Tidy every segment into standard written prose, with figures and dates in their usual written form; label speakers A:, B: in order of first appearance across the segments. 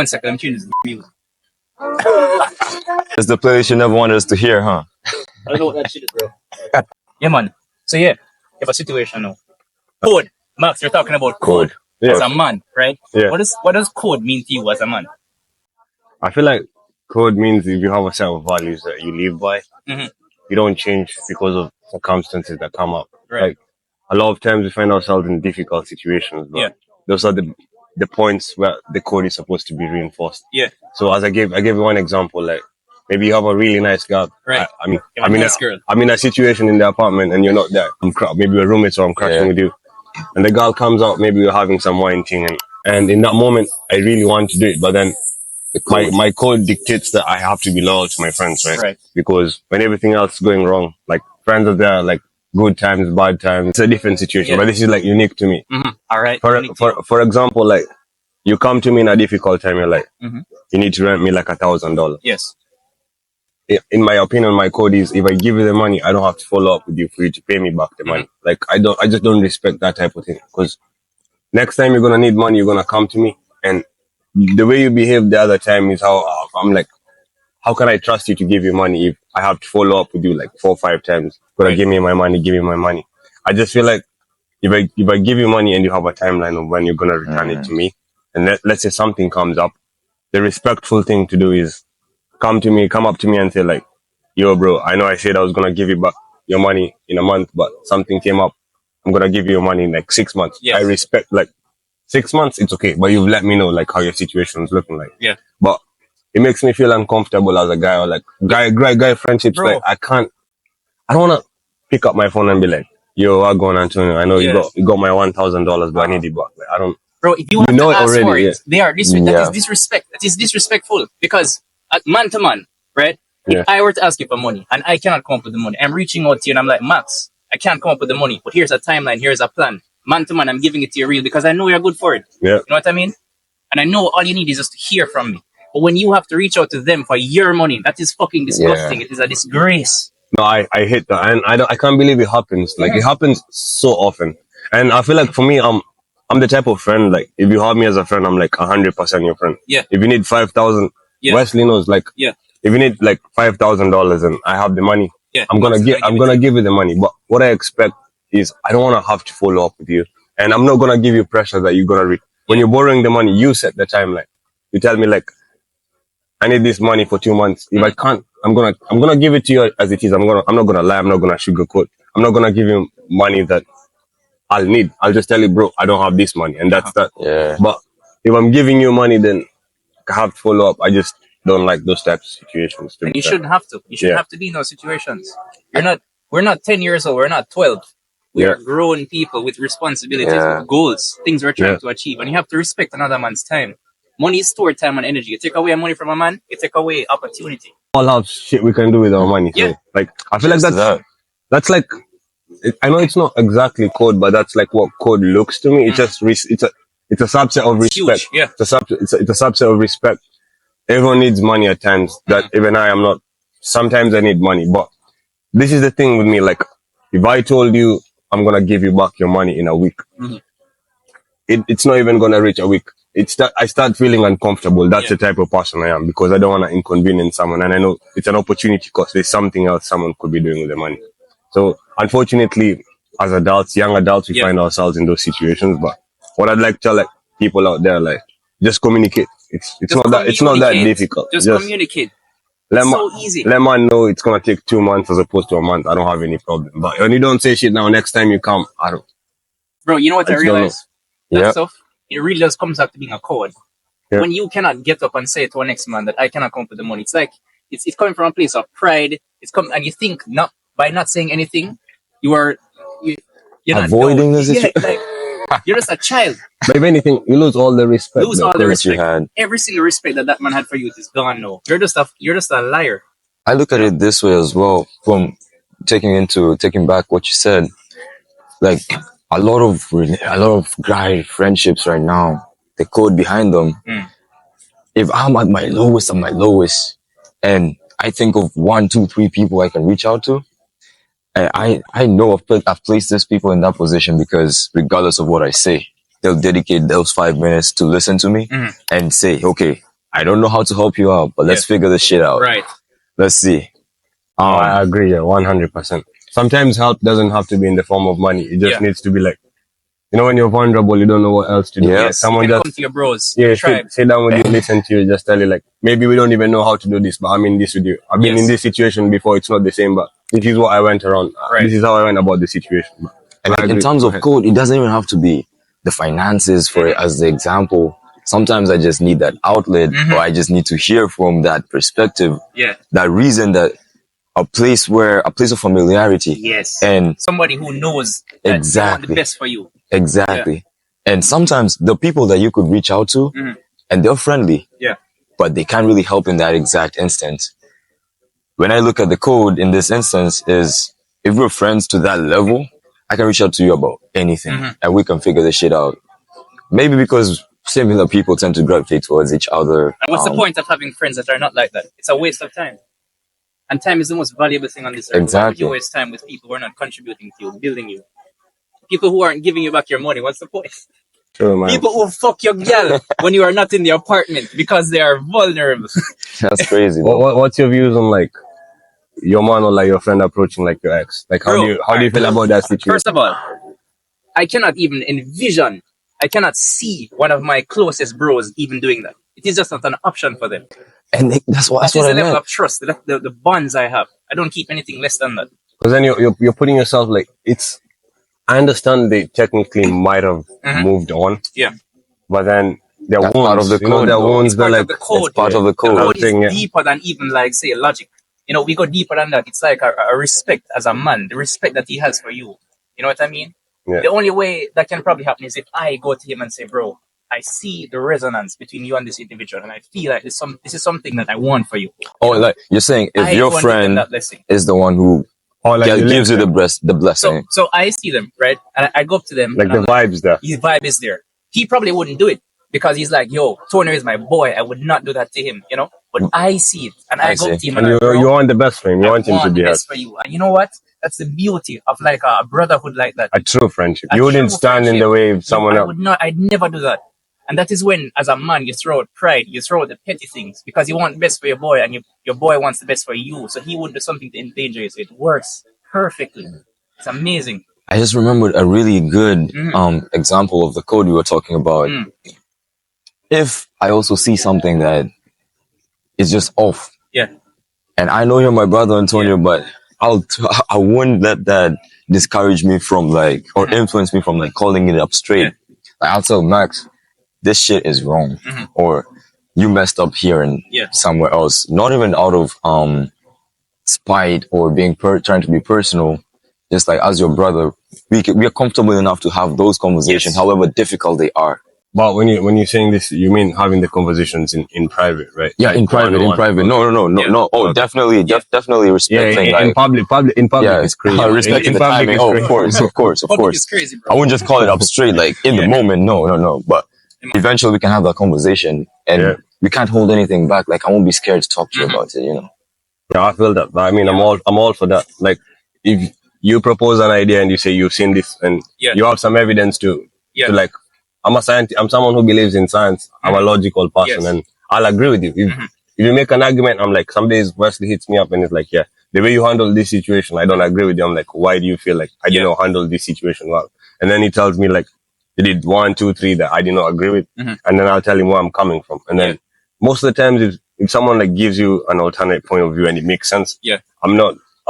A: 1 second, I'm tuning this music.
B: It's the playlist you never wanted us to hear, huh?
A: I don't know what that shit is, bro. Yeah, man. So yeah, you have a situation now. Code. Max, you're talking about code.
B: Yeah.
A: As a man, right?
B: Yeah.
A: What does code mean to you as a man?
B: I feel like code means if you have a set of values that you live by, you don't change because of circumstances that come up.
A: Right.
B: Like a lot of times we find ourselves in difficult situations, but those are the points where the code is supposed to be reinforced.
A: Yeah.
B: So as I gave you one example, like maybe you have a really nice girl.
A: Right.
B: I'm in a situation in the apartment and you're not there. Maybe we're roommates or I'm crashing with you. And the girl comes out, maybe we're having some wine thing and in that moment I really want to do it, but then my code dictates that I have to be loyal to my friends, right?
A: Right.
B: Because when everything else is going wrong, like friends are there, like good times, bad times, it's a different situation. But this is like unique to me.
A: All right.
B: For example, like you come to me in a difficult time, you're like, you need to rent me like $1,000.
A: Yes.
B: In my opinion, my code is if I give you the money, I don't have to follow up with you for you to pay me back the money. Like I just don't respect that type of thing. Because next time you're gonna need money, you're gonna come to me, and the way you behave the other time is how I'm like, how can I trust you to give you money if I have to follow up with you like 4 or 5 times? Gotta give me my money. I just feel like if I give you money and you have a timeline of when you're gonna return it to me, and let's say something comes up, the respectful thing to do is come up to me and say like, yo bro, I know I said I was gonna give you back your money in a month, but something came up. I'm gonna give you your money in like 6 months.
A: Yes.
B: I respect like 6 months, it's okay, but you've let me know like how your situation is looking like.
A: Yeah.
B: But it makes me feel uncomfortable as a guy, or like guy friendships. Bro. Like I don't wanna pick up my phone and be like, yo, what going on, Antonio? I know you got my $1,000, but I need it back. Like, I don't.
A: Bro, if you have
B: know
A: to
B: it
A: ask
B: already,
A: for it, that is disrespect. That is disrespectful because man to man, right? If I were to ask you for money and I cannot come up with the money, I'm reaching out to you and I'm like, Max, I can't come up with the money, but here's a timeline, here's a plan. Man to man, I'm giving it to you real because I know you're good for it.
B: Yeah.
A: You know what I mean? And I know all you need is just to hear from me. But when you have to reach out to them for your money, that is fucking disgusting. It is a disgrace.
B: No, I hate that, and I can't believe it happens. Like it happens so often, and I feel like for me, I'm the type of friend, like if you have me as a friend, I'm like 100% your friend.
A: Yeah.
B: If you need 5,000, Wesley knows, like if you need like $5,000 and I have the money, I'm gonna give you the money. But what I expect is I don't want to have to follow up with you, and I'm not gonna give you pressure that you're gonna read. When you're borrowing the money, you set the timeline. You tell me like, I need this money for 2 months. If I can't, I'm gonna give it to you as it is. I'm not gonna lie. I'm not gonna sugarcoat. I'm not gonna give you money that I'll need. I'll just tell you, bro, I don't have this money, and that's that.
C: Yeah.
B: But if I'm giving you money, then I have to follow up. I just don't like those types of situations.
A: And you shouldn't have to. You shouldn't have to be in those situations. We're not 10 years old. We're not 12. We're grown people with responsibilities, with goals, things we're trying to achieve. And you have to respect another man's time. Money is stored time and energy. You take away money from a man, you take away opportunity.
B: All have shit we can do with our money. So, like, I feel like that's like, I know it's not exactly code, but that's like what code looks to me. It's just, it's a subset of respect.
A: Huge,
B: It's a subset of respect. Everyone needs money at times. That even I am not. Sometimes I need money, but this is the thing with me. Like, if I told you I'm gonna give you back your money in a week, it's not even gonna reach a week. I start feeling uncomfortable. That's the type of person I am, because I don't want to inconvenience someone, and I know it's an opportunity because there's something else someone could be doing with the money. So unfortunately, as adults, young adults, we find ourselves in those situations. But what I'd like to tell like people out there, like, just communicate. It's not that difficult.
A: Just communicate. So easy.
B: Let man know it's gonna take 2 months as opposed to a month. I don't have any problem. But when you don't say shit now, next time you come, I don't.
A: Bro, you know what I realize? That stuff, it really just comes out to being a code. When you cannot get up and say to a next man that I cannot come up with the money, it's like it's coming from a place of pride. And you think by not saying anything, you're not
C: avoiding the situation.
A: Like, you're just a child.
B: But if anything, you lose all the respect.
A: You had. Every single respect that man had for you is gone now. You're just a liar.
C: I look at it this way as well. From taking back what you said, like a lot of guy friendships right now, the code behind them. If I'm at my lowest, and I think of 1, 2, 3 people I can reach out to, I know I've placed these people in that position because regardless of what I say, they'll dedicate those 5 minutes to listen to me and say, okay, I don't know how to help you out, but let's figure this shit out.
A: Right.
C: Let's see.
B: I agree, 100%. Sometimes help doesn't have to be in the form of money. It just needs to be like, you know, when you're vulnerable, you don't know what else to do.
C: Yeah.
A: Yes.
B: Someone
A: you can
B: just
A: come to your bros.
B: sit down with you, listen to you, just tell you like, maybe we don't even know how to do this, but I'm in this with you. I've been in this situation before. It's not the same, but this is what I went around. This is how I went about the situation.
C: And like, in terms of code, it doesn't even have to be the finances for it as the example. Sometimes I just need that outlet, or I just need to hear from that perspective.
A: Yeah.
C: That reason, that a place of familiarity.
A: Yes.
C: And
A: somebody who knows that they want the best for you.
C: Exactly. Yeah. And sometimes the people that you could reach out to, and they're friendly.
A: Yeah.
C: But they can't really help in that exact instance. When I look at the code in this instance is, if we're friends to that level, I can reach out to you about anything and we can figure this shit out. Maybe because similar people tend to gravitate towards each other.
A: And what's the point of having friends that are not like that? It's a waste of time. And time is the most valuable thing on this earth.
C: Exactly.
A: Why would you waste time with people who are not contributing to you, building you? People who aren't giving you back your money, what's the point?
B: True, man.
A: People who fuck your girl when you are not in the apartment because they are vulnerable.
C: That's crazy.
B: What's your views on like your man or like your friend approaching like your ex? Like how do you feel about that situation?
A: First of all, I cannot even envision, I cannot see one of my closest bros even doing that. It is just not an option for them.
C: And that's what
A: the
C: I
A: level
C: meant.
A: of trust, the bonds I have. I don't keep anything less than that.
B: Because then you're putting yourself like, it's, I understand they technically might have moved on.
A: Yeah.
B: But then their
C: That's
B: wounds,
C: part of the code.
B: their wounds, they're like,
C: it's part of the
A: The
C: code.
A: code is deeper than even like say logic. You know, we go deeper than that. It's like a respect as a man, the respect that he has for you. You know what I mean?
B: Yeah.
A: The only way that can probably happen is if I go to him and say, bro, I see the resonance between you and this individual, and I feel like this is something that I want for you.
C: Like you're saying, if your friend is the one who gives you the blessing.
A: So I see them, right? And I go up to them.
B: Like the vibe's there.
A: His vibe is there. He probably wouldn't do it because he's like, yo, Toner is my boy. I would not do that to him, you know? But I see it. And I go up to him.
B: And you want the best for him. You want him to be
A: best for you. And you know what? That's the beauty of like a brotherhood like that.
B: A true friendship. You wouldn't stand in the way of someone else.
A: I'd never do that. And that is when, as a man, you throw out pride, you throw out the petty things because you want the best for your boy and your boy wants the best for you. So he wouldn't do something to endanger you. So it works perfectly. It's amazing.
C: I just remembered a really good example of the code we were talking about. If I also see something that is just off, and I know you're my brother, Antonio, but I wouldn't let that discourage me from like, or influence me from like calling it up straight. Like, I'll tell Max, this shit is wrong, or you messed up here and somewhere else. Not even out of spite or being trying to be personal. Just like as your brother, we are comfortable enough to have those conversations, however difficult they are.
B: But when you're saying this, you mean having the conversations in private, right?
C: Yeah, in private. No. Oh, definitely respecting.
B: Yeah, in public is crazy.
C: Respecting the timing. Oh, of course.
A: It's crazy, bro.
C: I wouldn't just call it up straight, like in the moment. No. But eventually we can have that conversation, and we can't hold anything back. Like I won't be scared to talk to you about it. You know.
B: Yeah, I feel that. But I mean, I'm all for that. Like if you propose an idea and you say you've seen this and you have some evidence to like. I'm a scientist. I'm someone who believes in science. I'm a logical person, and I'll agree with you. If you make an argument, I'm like, some days Wesley hits me up and it's like, the way you handle this situation, I don't agree with you. I'm like, why do you feel like I didn't handle this situation well? And then he tells me like, you did 1, 2, 3 that I did not agree with, and then I'll tell him where I'm coming from. And then most of the times, if someone like gives you an alternate point of view and it makes sense, I'm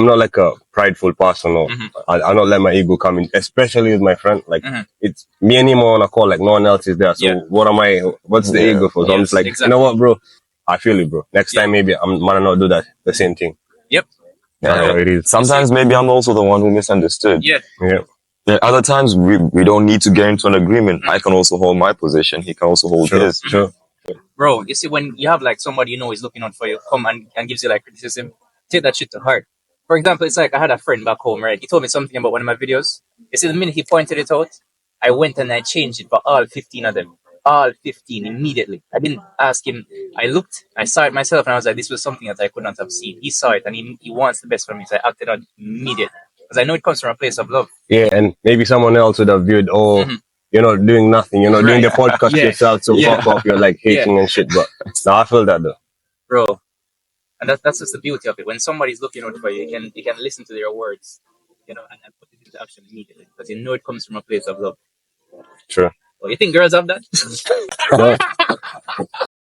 B: not like a prideful person, or I'll not let my ego come in, especially with my friend. Like it's me and him on a call, like no one else is there. So what's the ego for? So I'm just like, you know what, bro? I feel it, bro. Next time, maybe I'm gonna not do the same thing.
A: Yep.
B: Yeah, it is.
C: Sometimes maybe I'm also the one who misunderstood.
A: Yeah.
C: Other times we don't need to get into an agreement. I can also hold my position. He can also hold his.
B: Sure.
A: Bro, you see, when you have like somebody you know is looking out for you, come and gives you like criticism, take that shit to heart. For example, it's like I had a friend back home, right? He told me something about one of my videos. You see, the minute he pointed it out, I went and I changed it for all 15 of them. All 15 immediately. I didn't ask him. I looked, I saw it myself, and I was like, this was something that I could not have seen. He saw it, and he wants the best for me, so I acted on it immediately. Because I know it comes from a place of love.
B: Yeah, and maybe someone else would have viewed, you're not doing nothing. You're not doing the podcast yourself. So fuck off. You're like hating and shit. But no, I feel that though,
A: bro. And that's just the beauty of it. When somebody's looking out for you, you can listen to their words, and put it into action immediately because you know it comes from a place of love.
B: True.
A: Well, you think girls have that?